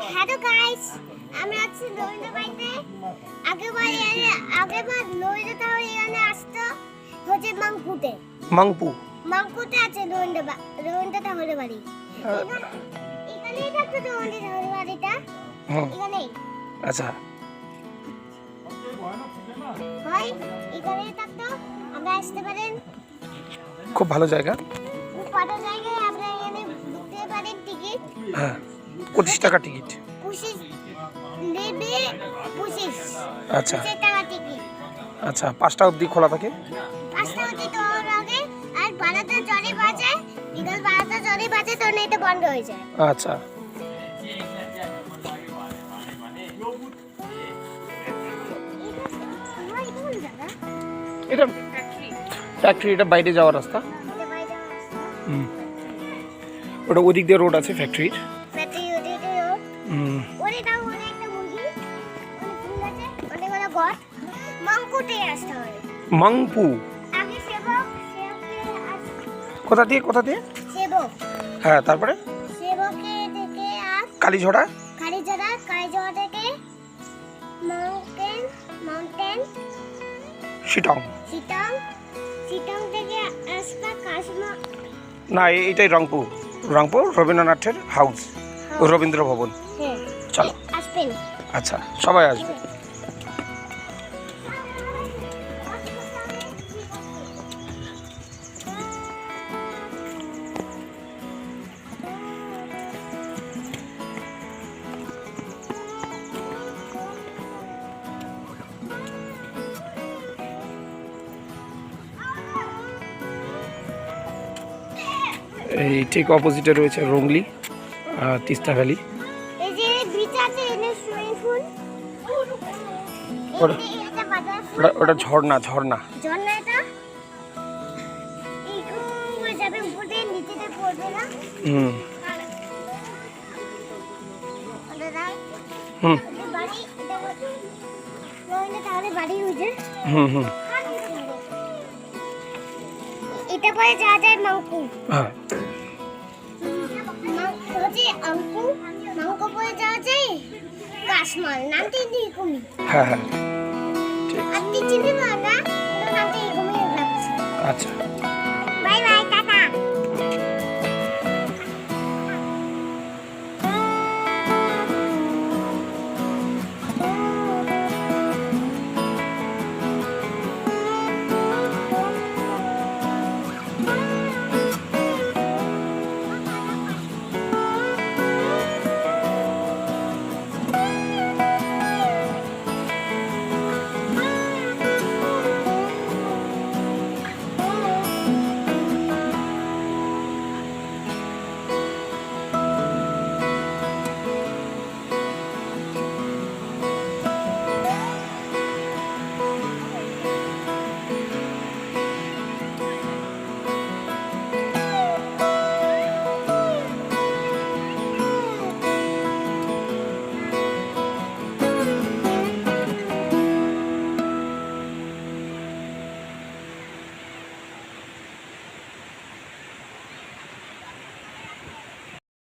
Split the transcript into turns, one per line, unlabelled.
Hello guys, আমরা আছি রবীন্দ্র বাড়িতে। আগেবার রবীন্দ্র তাহলে এখানে আসতো হচ্ছে মাংপুতে আছে রবীন্দ্র তাহলে বাড়ি। এখানেই থাকতো রবীন্দ্র তাহলে বাড়িটা, এখানেই।
আচ্ছা,
হয় এখানেই থাকতো, আমরা আসতে পারেন।
খুব ভালো জায়গা।
খুব ভালো জায়গায় আমরা এখানে ঢুকতে পারেন। টিকিট
হ্যাঁ, 25 টাকা টিকিট।
25 নেবে, 25
আচ্ছা
টাকা টিকিট।
আচ্ছা, 5টা অবধি খোলা থাকে।
5টা অবধি তো লাগে, আর 12টা জলে বাজে, বিকাল 12টা জলে বাজে, তো এটা বন্ধ হয়ে যায়।
আচ্ছা, এটা ফ্যাক্টরি, এটা বাইরে যাওয়ার রাস্তা। ওটা ওদিক দিয়ে রোড আছে ফ্যাক্টরির। মাংপু কোথা দিয়ে হ্যাঁ, তারপরে কালীঝড়া
থেকে
শিটং
থেকে আসবা কাশমা।
না, এইটাই রংপুর রবীন্দ্রনাথের হাউস, রবীন্দ্র ভবন।
হ্যাঁ,
চলো
আসবেন।
আচ্ছা, সবাই আসবে। এই ঠিক অপোজিটে রয়েছে রংলি, তিস্তা ভ্যালি।
এই যে বিচ আছে, এনে সুইমিং পুল।
ওটা ঝর্ণা।
ঝর্ণা এটা এই যাবে উপরে, নিচেতে পড়বে না। বাড়ি এটা তাহলে বাড়ি হয়েছে। এটা পরে যাওয়া যায় মাংকু।
হ্যাঁ,
মাংকু পরে যাওয়া যায় কাশমাল। নামটা এরকমই।
হ্যাঁ, হ্যাঁ, ঠিক।
আপনি চিনতে পারেন না, নামটা এরকমই লাগছে।
আচ্ছা।